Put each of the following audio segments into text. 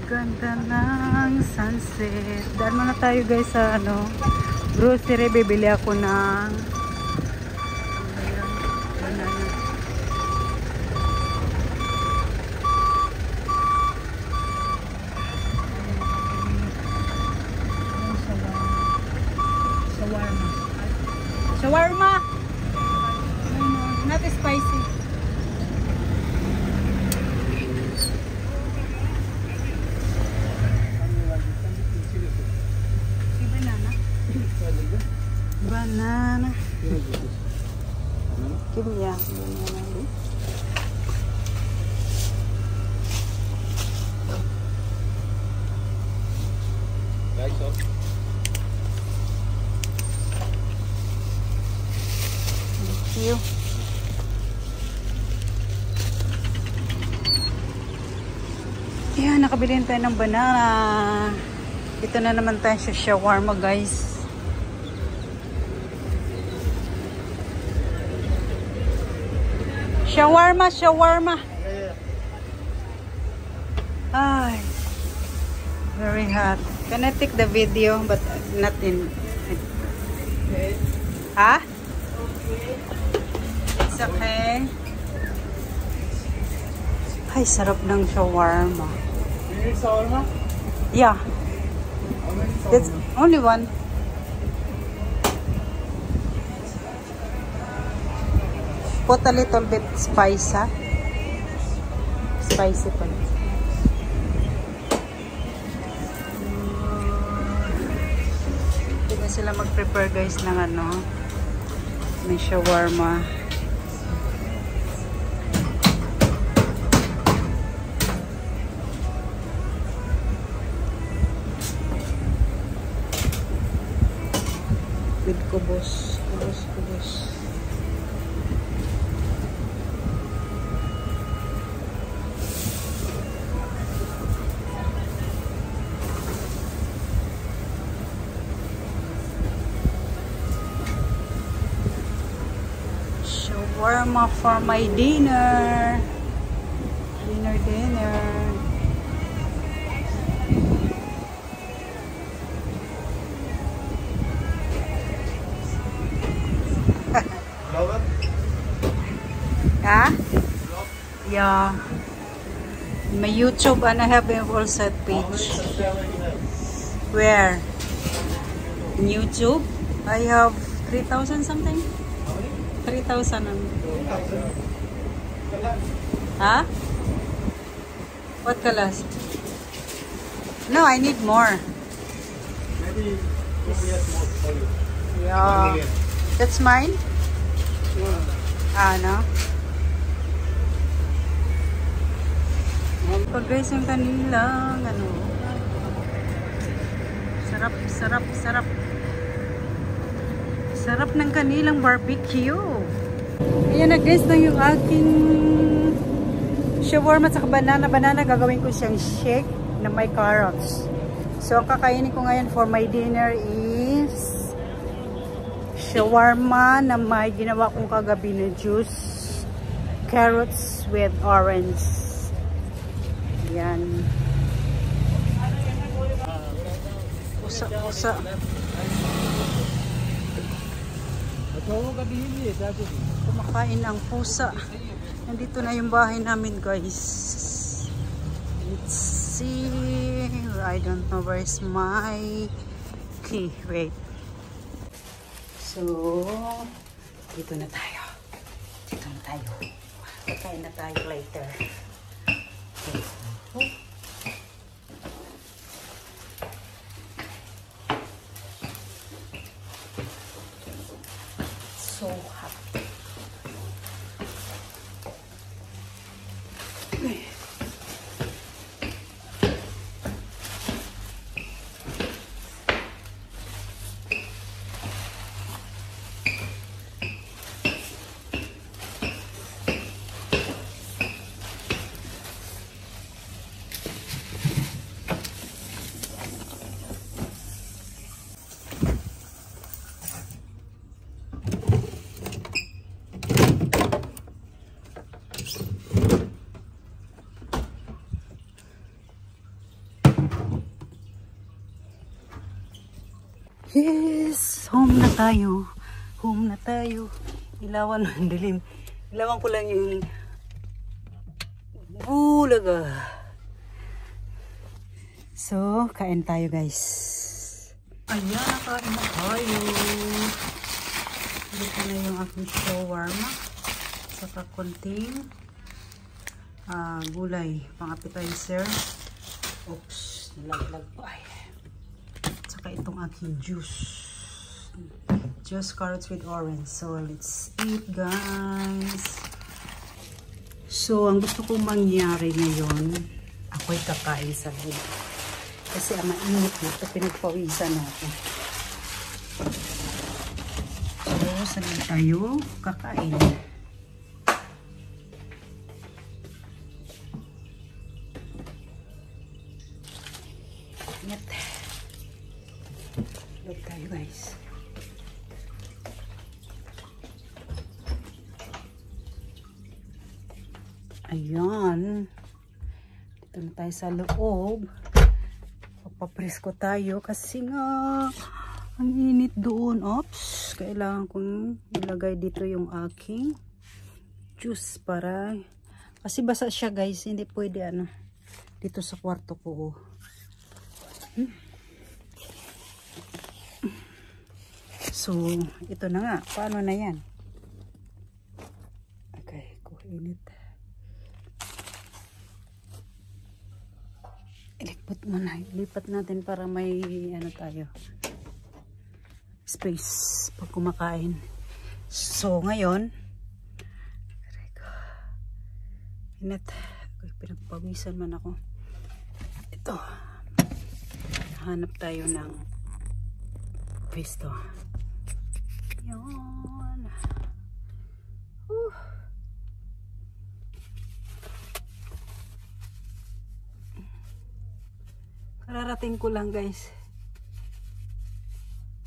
Ganda ng sunset. Daan muna tayo guys sa grocery. Bibili ako ng banana. Shawarma. Not spicy. Banana. Give me a banana. Thank you. Yan, nakabili tayo ng banana. Ito na naman tayo sa shawarma guys. Shawarma. Ay, very hot. Can I take the video but not in? Ha? It's okay. Ay, sarap ng shawarma. You need shawarma? Yeah. It's only one. Put a little bit spicy. Spicy pa. Hindi na sila mag-prepare guys ng may shawarma. With kubos. Shawarma for my dinner. Dinner. Ha? Yeah. My YouTube and I have a full set page. Where? In YouTube? I have 3,000 something. 3,000. Huh? What colors? No, I need more. Maybe more. Yeah. That's mine? No? Pag guys yung kanilang sarap ng kanilang barbecue. Ayan na guys na yung aking shawarma at banana gagawin ko siyang shake na may carrots. So ang kakainin ko ngayon for my dinner is shawarma na may ginawa kong kagabi na juice, carrots with orange. Yan. Pusa. Kumakain ang pusa. Nandito na yung bahay namin guys. Let's see. I don't know where is my key. Wait. So, dito na tayo. Kakain na tayo later. Okay. So hot. Yes! Home na tayo. Home na tayo. Ilawan ng dilim. Ilawan ko lang yung bulaga. So, kain tayo guys. Ayan, kain na tayo. Dito na yung aking shawarma. Saka konting gulay, pang appetizer. Oops, nalaglag pa. Saka itong aking juice. Just carrots with orange. So, let's eat guys. So, ang gusto kong mangyari ngayon, ako'y kakain sa gulay. Kasi ang mainit dito, pinagpawisan natin. So, saan tayo kakain? Ingat. Look tayo guys. Ayan. Dito na tayo sa loob. Papapresko tayo kasi nga ang init doon. Oops. Kailangan kong ilagay dito yung aking juice para kasi basa siya guys. Hindi pwede dito sa kwarto ko. So, ito na nga. Paano na yan? Okay, kuhinit. Ilipat mo na. Ilipat natin para may tayo. Space pag kumakain. So, ngayon init. Pinagpawisan man ako. Ito. Hanap tayo ng pwesto. Yan. Kararating ko lang guys.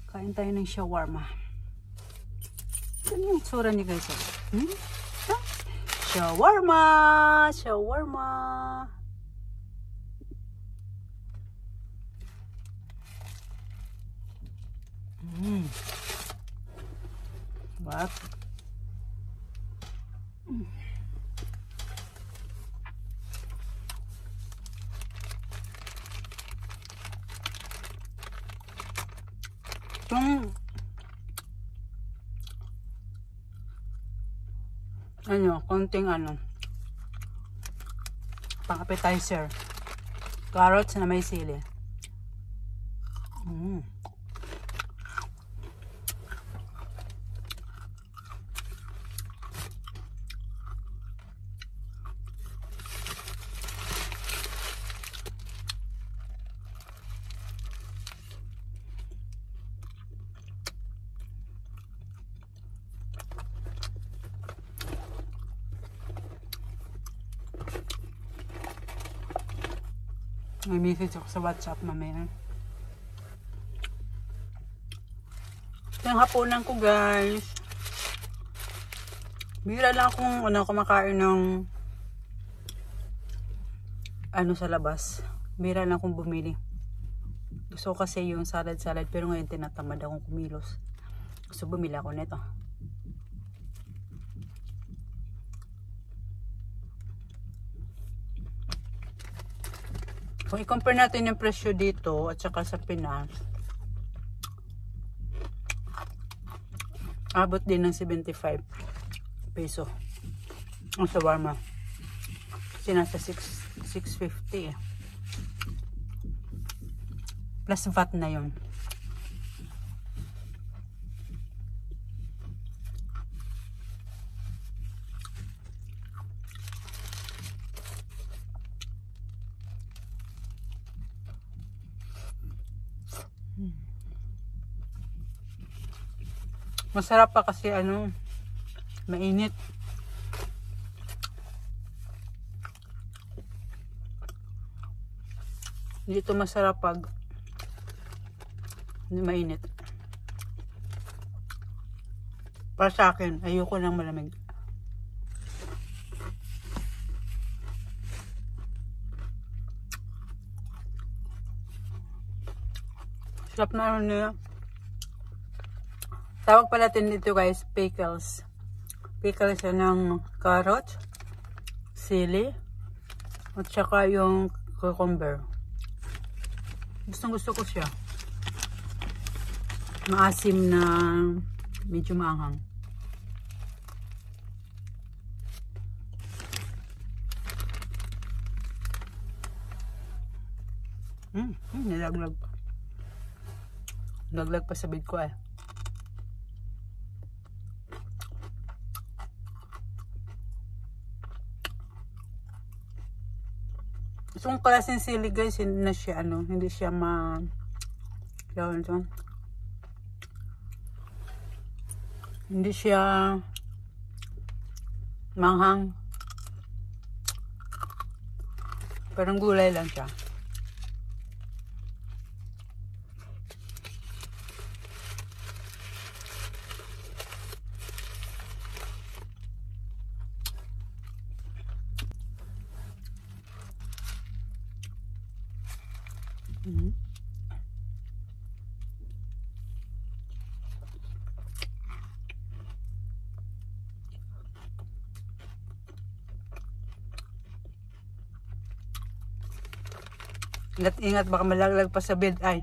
Kain tayo ng shawarma. Ano yung tsura niya guys? Shawarma! Shawarma! What? Konting pang appetizer. Carrots na may sili. May message ako sa WhatsApp mamaya. Ito yung hapunan ko guys. Bira lang akong kumakain ng sa labas. Bira lang akong bumili. Gusto ko kasi yung salad pero ngayon tinatamad akong kumilos. Gusto bumili ako nito. Kung i-compare natin yung presyo dito at saka sa Pinas, abot din ng 75 peso ang shawarma. Kasi nasa 650 plus VAT na yun. Masarap pa kasi mainit. Dito masarap pag mainit. Para sa akin, ayoko ng malamig. Sarap na niya. Tawag pa natin dito guys, pickles. Pickles yan ng carrot, sili, at saka yung cucumber. Gustong gusto ko siya. Maasim na medyo maanghang. Nilaglag pa. Nilaglag pa sa bed ko eh. So, kung klaseng sili guys, hindi na siya hindi siya hindi siya manghang. Parang gulay lang siya. Ingat baka malaglag pa sa bed ay.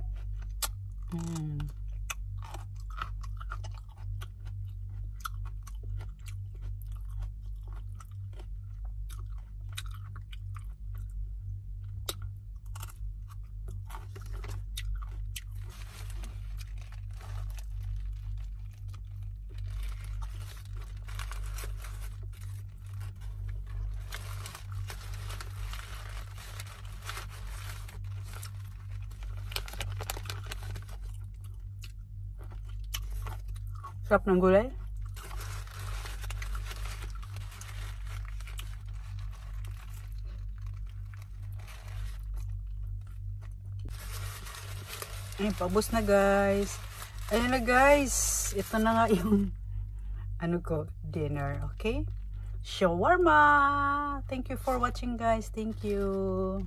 Sarap ng gulay. Ayun, paubos na guys. Ayun na guys. Ito na nga yung dinner. Okay? Shawarma! Thank you for watching guys. Thank you.